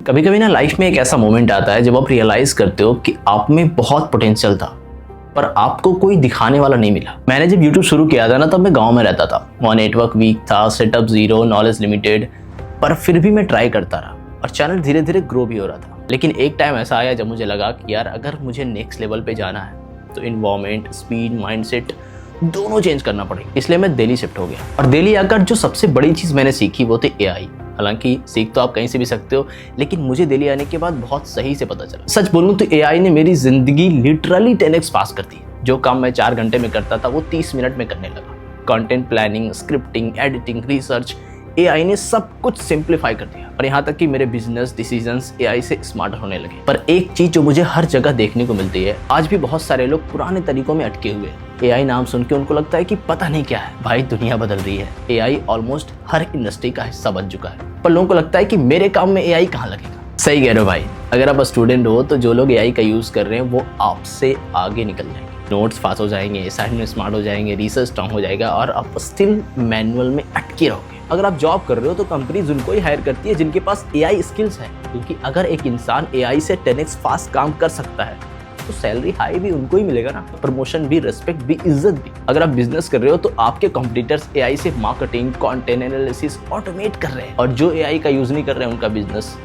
कभी कभी ना लाइफ में एक ऐसा मोमेंट आता है जब आप रियलाइज करते हो कि आप में बहुत पोटेंशियल था पर आपको कोई दिखाने वाला नहीं मिला। मैंने जब YouTube शुरू किया था ना तब मैं गांव में रहता था। वहाँ नेटवर्क वीक था, सेटअप जीरो, नॉलेज लिमिटेड, पर फिर भी मैं ट्राई करता रहा और चैनल धीरे धीरे ग्रो भी हो रहा था। लेकिन एक टाइम ऐसा आया जब मुझे लगा कि यार अगर मुझे नेक्स्ट लेवल पे जाना है तो इन्वायरमेंट, स्पीड, माइंडसेट दोनों चेंज करना पड़ेगा। इसलिए मैं दिल्ली शिफ्ट हो गया और दिल्ली आकर जो सबसे बड़ी चीज़ मैंने सीखी वो थी AI। हालांकि सीख तो आप कहीं से भी सकते हो, लेकिन मुझे दिल्ली आने के बाद बहुत सही से पता चला। सच बोलूं तो AI ने मेरी जिंदगी लिटरली 10x पास कर दी। जो काम मैं 4 घंटे में करता था वो 30 मिनट में करने लगा। Content planning, scripting, editing, research, AI ने सब कुछ सिंप्लीफाई कर दिया और यहाँ तक कि मेरे बिजनेस डिसीजंस AI से स्मार्टर होने लगे। पर एक चीज जो मुझे हर जगह देखने को मिलती है, आज भी बहुत सारे लोग पुराने तरीकों में अटके हुए हैं। AI नाम सुन के उनको लगता है कि पता नहीं क्या है। भाई दुनिया बदल रही है, AI ऑलमोस्ट हर इंडस्ट्री का हिस्सा बन चुका है, पर लोगों को लगता है कि मेरे काम में AI कहाँ लगेगा। सही कह रहे हो भाई, अगर आप स्टूडेंट हो तो जो लोग AI का यूज कर रहे हैं वो आपसे आगे निकल जाएंगे। नोट्स फास्ट हो जाएंगे, असाइनमेंट स्मार्ट हो जाएंगे, रिसर्च स्ट्रांग हो जाएगा और आप स्टिल मैनुअल में अटके रहोगे। अगर आप जॉब कर रहे हो तो कंपनीज उनको ही हायर करती है जिनके पास AI स्किल्स है, क्योंकि अगर एक इंसान AI से 10x फास्ट काम कर सकता है तो सैलरी हाई भी उनको ही मिलेगा ना, प्रमोशन भी, रिस्पेक्ट भी, इज्जत भी। अगर आप बिजनेस कर रहे हो तो आपके कॉम्पिटिटर्स AI से मार्केटिंग, कंटेंट एनालिसिस ऑटोमेट कर रहे हैं और जो AI का यूज नहीं कर रहे हैं उनका बिजनेस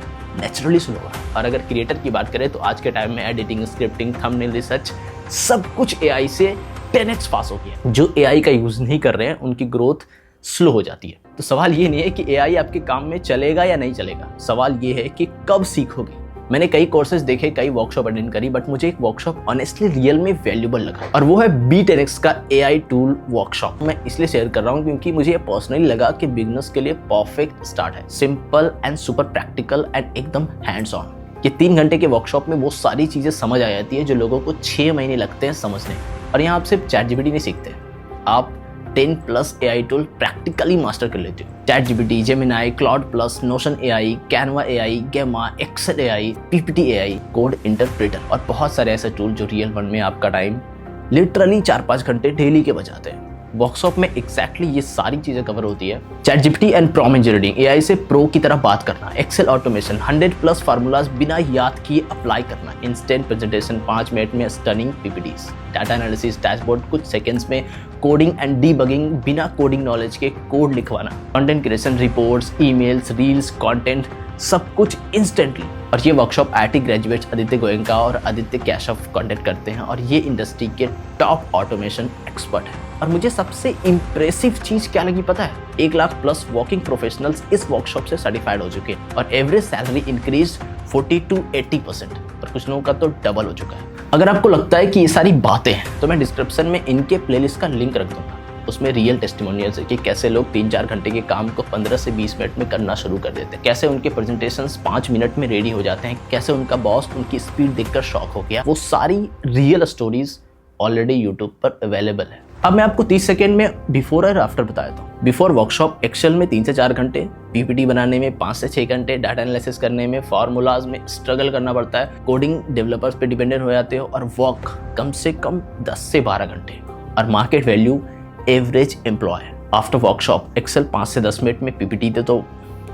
नेचुरली स्लो होगा। और अगर क्रिएटर की बात करें तो आज के टाइम में एडिटिंग, स्क्रिप्टिंग, थंबनेल, रिसर्च सब कुछ AI से 10x फास्ट हो गया। जो AI का यूज नहीं कर रहे हैं उनकी ग्रोथ स्लो हो जाती है। तो सवाल ये नहीं है कि AI आपके काम में चलेगा या नहीं चलेगा, सवाल ये है कि कब सीखोगे। मैंने कई कोर्सेज देखे, कई वर्कशॉप अटेंड करी, बट मुझे एक वर्कशॉप ऑनेस्टली रियल में वैल्यूबल लगा और वो है B10X का AI टूल वर्कशॉप। मैं इसलिए शेयर कर रहा हूँ क्योंकि मुझे ये पर्सनली लगा कि बिगनर्स के लिए परफेक्ट स्टार्ट है। Simple and super practical and एकदम हैंड्स ऑन। ये 3 घंटे के वर्कशॉप में वो सारी चीजें समझ आ जाती है जो लोगों को 6 महीने लगते हैं समझने। और यहाँ आप सिर्फ ChatGPT नहीं सीखते, आप 10+ AI टूल प्रैक्टिकली मास्टर कर लेते हो। ChatGPT, Gemini, Claude+, Notion AI, Canva AI, Gamma, Excel AI, PPT AI, code interpreter और बहुत सारे ऐसे टूल जो रियल वर्ल्ड में आपका टाइम लिटरली 4-5 घंटे डेली के बचाते हैं। वर्कशॉप में एग्जैक्टली ये सारी चीजें कवर होती है। ChatGPT and prompt engineering, AI से प्रो की तरह बात करना, एक्सेल ऑटोमेशन, 100+ फार्मूलाज बिना याद किए अप्लाई करना, इंस्टेंट प्रेजेंटेशन 5 मिनट में, stunning PPTs, data analysis, dashboard कुछ सेकंड्स में, कोडिंग एंड डीबगिंग बिना कोडिंग नॉलेज के कोड लिखवाना, content creation, reports, emails, reels, content सब कुछ इंस्टेंटली। और ये workshop IT graduates Aditya Goenka और आदित्य कैशव कंडक्ट करते हैं और ये इंडस्ट्री के टॉप ऑटोमेशन एक्सपर्ट हैं। और मुझे सबसे इम्प्रेसिव चीज क्या लगी पता है, 1 लाख प्लस वर्किंग प्रोफेशनल्स इस वर्कशॉप से सर्टिफाइड हो चुके हैं और एवरेज सैलरी इंक्रीज 40 to 80% और कुछ लोगों का तो डबल हो चुका है। अगर आपको लगता है कि ये सारी बातें हैं तो मैं डिस्क्रिप्शन में इनके प्लेलिस्ट का लिंक रख दूंगा। उसमें रियल टेस्टिमोनियल्स है कि कैसे लोग 3-4 घंटे के काम को 15 से 20 मिनट में करना शुरू कर देते हैं, कैसे उनके प्रेजेंटेशंस 5 मिनट में रेडी हो जाते हैं, कैसे उनका बॉस उनकी स्पीड देखकर शॉक हो गया। वो सारी रियल स्टोरीज ऑलरेडी यूट्यूब पर अवेलेबल है। अब मैं आपको 30 सेकेंड में बिफोर और आफ्टर बता देता हूँ। बिफोर वर्कशॉप एक्सेल में 3 से 4 घंटे, PPT बनाने में 5 से 6 घंटे, डाटा एनालिसिस करने में, फार्मूलाज में स्ट्रगल करना पड़ता है, कोडिंग डेवलपर्स पे डिपेंडेंट हो जाते हो और वर्क कम से कम 10 से 12 घंटे और market value average employ. After workshop excel 5 से 10 मिनट में, PPT तो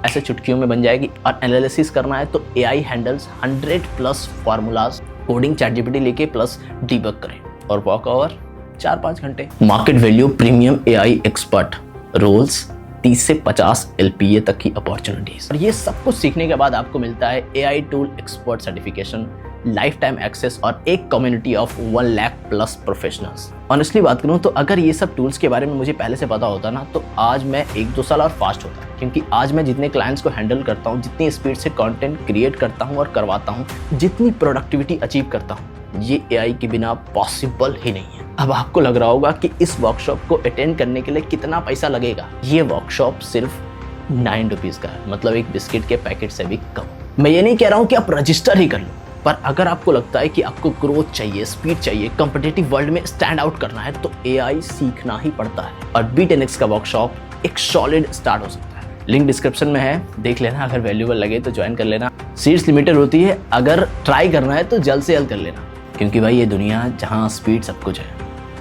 ऐसे चुटकियों में बन जाएगी और एनालिसिस करना है तो AI handles 100+ formulas, coding ChatGPT लेके प्लस डीबग करें और वॉक ओवर 4-5 घंटे। Market value premium AI expert roles 30 से 50 LPA तक की अपॉर्चुनिटीज। और ये सब कुछ सीखने के बाद आपको मिलता है AI tool expert certification, lifetime access और एक community of 1 lakh+ professionals. Honestly बात करूं तो अगर ये सब टूल्स के बारे में मुझे पहले से पता होता ना तो आज मैं 1-2 साल और फास्ट होता, क्योंकि आज मैं जितने क्लाइंट्स को हैंडल करता हूं, जितनी स्पीड से कंटेंट क्रिएट करता हूं और करवाता हूं, जितनी प्रोडक्टिविटी अचीव करता हूं, ये AI के बिना पॉसिबल ही नहीं है। अब आपको लग रहा होगा कि इस वर्कशॉप को अटेंड करने के लिए कितना पैसा लगेगा। ये वर्कशॉप सिर्फ 9 रुपीज का है, मतलब एक बिस्किट के पैकेट से भी कम। मैं ये नहीं कह रहा हूँ कि आप रजिस्टर ही कर लो, पर अगर आपको लगता है कि आपको ग्रोथ चाहिए, स्पीड चाहिए, कॉम्पिटिटिव वर्ल्ड में स्टैंड आउट करना है तो AI सीखना ही पड़ता है और B10X का वर्कशॉप एक सॉलिड स्टार्ट हो सकता है। लिंक डिस्क्रिप्शन में है, देख लेना। अगर वैल्यूएबल लगे तो ज्वाइन कर लेना। सीट्स लिमिटेड होती है, अगर ट्राई करना है तो जल्द से जल्द कर लेना, क्योंकि भाई ये दुनिया जहाँ स्पीड सब कुछ है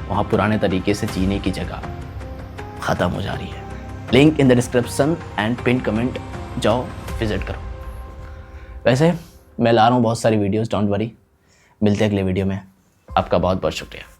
वहाँ पुराने तरीके से जीने की जगह खत्म हो जा रही है। Link in the description and pin comment, जाओ विजिट करो। वैसे मैं ला रहा हूँ बहुत सारी वीडियोस, डोंट वरी। मिलते हैं अगले वीडियो में। आपका बहुत बहुत शुक्रिया।